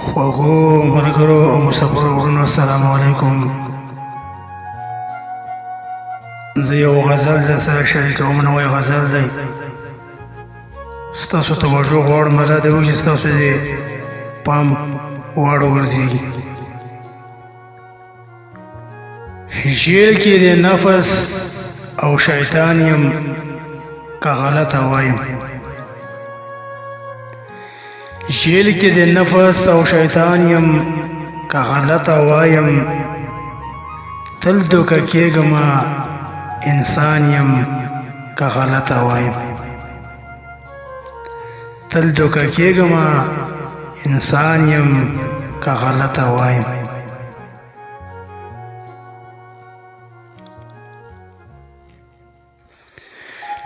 خوږو ملګرو او مسافرو وروڼو السلام علیکم. زه یو غزل در سره شریکوم. نوی غزل دی، ستاسو توجه غواړم الله دې وکړي ستاسو دې پام واړ وګرځېږي. جیل کې د نفس او شیطان یم که غلطه وایم. جیل کې د نفس او شیطان یم که غلطه وایم. تل دوکه کېږمه انسان یم که غلطه وایم. تل دوکه کېږمه انسان یم که غلطه وایم.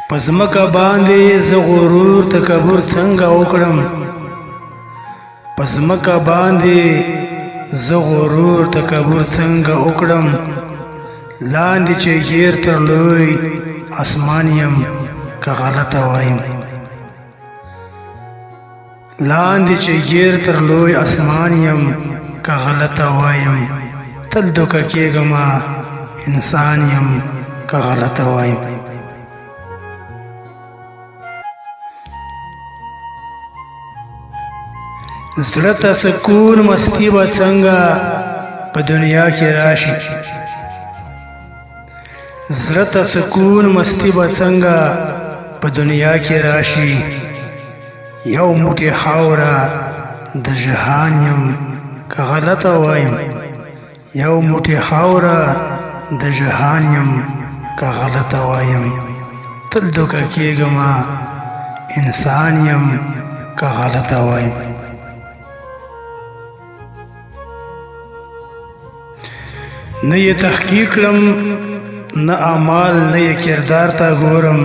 په ځمکه باندې زه غرور تکبر څنګه وکړم. په ځمکه باندې زه غرور تکبر څنګه وکړم. لاندې چې ګیر تر لوی اسمان یم که غلطه وایم. لاندې چې ګیر تر لوی اسمان یم که غلطه وایم. تل دوکه کېږمه انسان یم که غلطه وایم. زړه ته سکون مستی به څنګه په دنیا کې راشي. زړه ته سکون مستی به څنګه په دنیا کې راشي. یو موټی خاوره د جهان یم که غلطه وایم. یو موټی خاوره د جهان یم که غلطه وایم. تل دوکه کېږمه انسان یم که غلطه وایم. نه یې تحقیق کړم نه اعمال نه یې کردار ته ګورم.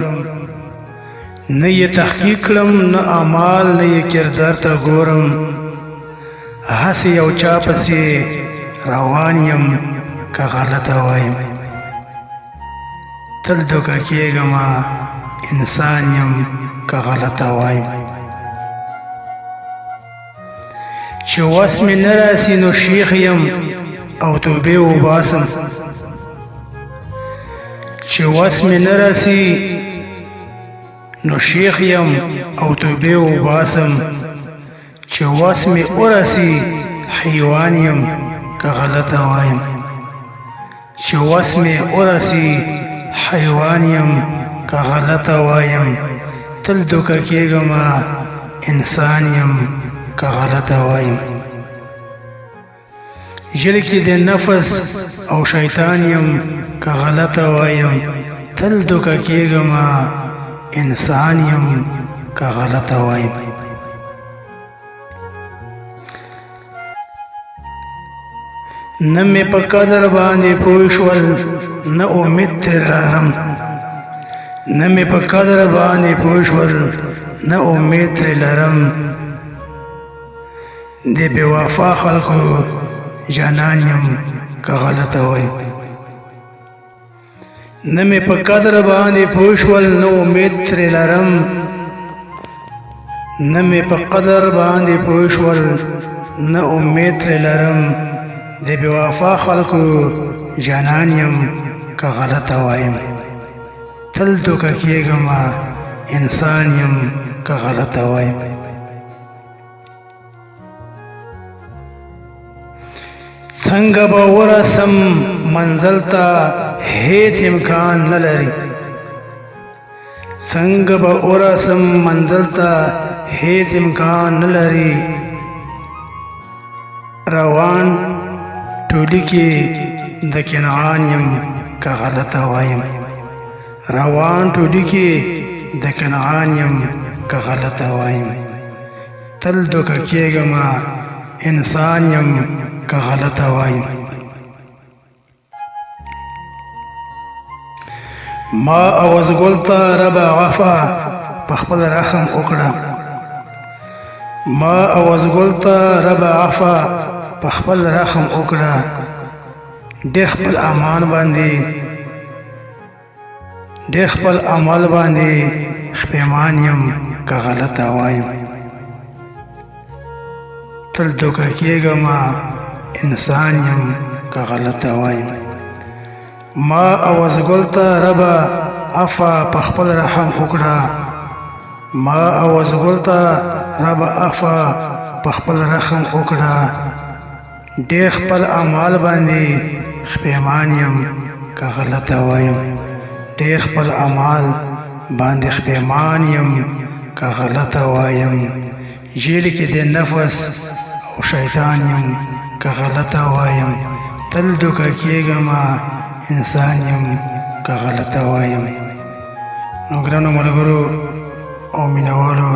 نه یې تحقیق کړم نه اعمال نه یې کردار ته ګورم. هسې یو چا پسې روان یم که غلطه وایم. تل دوکه کېږمه انسان یم که غلطه وایم. چې وس مې نه راسي نو شیخ یم او توبې وباسم. چې وس مې نه راسي نو شیخ یم او توبې وباسم. چې وس مې ورسي حیوان یم که غلطه وایم. چې وس مې ورسي حیوان یم که غلطه وایم. تل دوکه کېږمه انسان یم که غلطه وایم. ژړ کې د نفس او شیطان یم که غلطه وایم. تل دوکه کېږمه انسان یم که غلطه وایم. نه مې په قدر باندې پوه شول نه امید ترې لرم. نه مې په قدر باندې پوه شول نه امید ترې لرم. د بې وفا خلکو جانان یم که غلطه وایم. نه مې په قدر باندې پوه شول نه امید ترې لرم. نه مې په قدر باندې پوه شول نه امید ترې لرم. د بې وفا خلکو جانان یم که غلطه وایم. تل دوکه کېږمه انسان یم که غلطه وایم. څنګه به ورسم منزل ته هیڅ امکان نه لري. څنګه به ورسم منزل ته هیڅ امکان نه لري. روان ټولي کې د کنعان یم که غلطه وایم. روان ټولي کې د کنعان یم که غلطه وایم. تل دوکه کېږمه انسان یم که غلطه وایم. ما اوزګل ته رب عفا په خپل رحم وکړه. ما اوزګل ته رب عفا په خپل رحم وکړه. ډېر خپل امان باندې ډېر خپل عمل باندې خپېمان یم که غلطه وایم. تل دوکه کېږمه انسان یم که غلطه وایم ما اوازګل ته ربه عفا په خپل رحم وکړه ما اوازګل ته ربه عفا په خپل رحم وکړه ډېر خپل اعمال باندې خپېمان یم که غلطه وایم ډېر خپل اعمال باندې خپېمان یم که غلطه وایم جیل کې د نفس او شیطان یم که غلطه وایم تل دوکه کېږمه انسان یم که غلطه وایم نو ګرانو ملګرو او مینوالو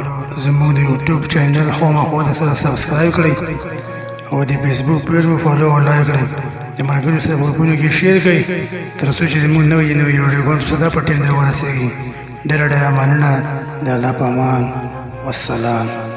زموږ د یوټیوب چینل خامخا د سره سبسکرایب کړئ او د فیسبوک پیج مو فالو او لایک کړئ د ملګرو سره په ګروپونو کې شیر کړئ تر څو چې زموږ نوې ویډیوګانې تاسو ته په ټیم در ورسېږي ډېره مننه د الله په امان والسلام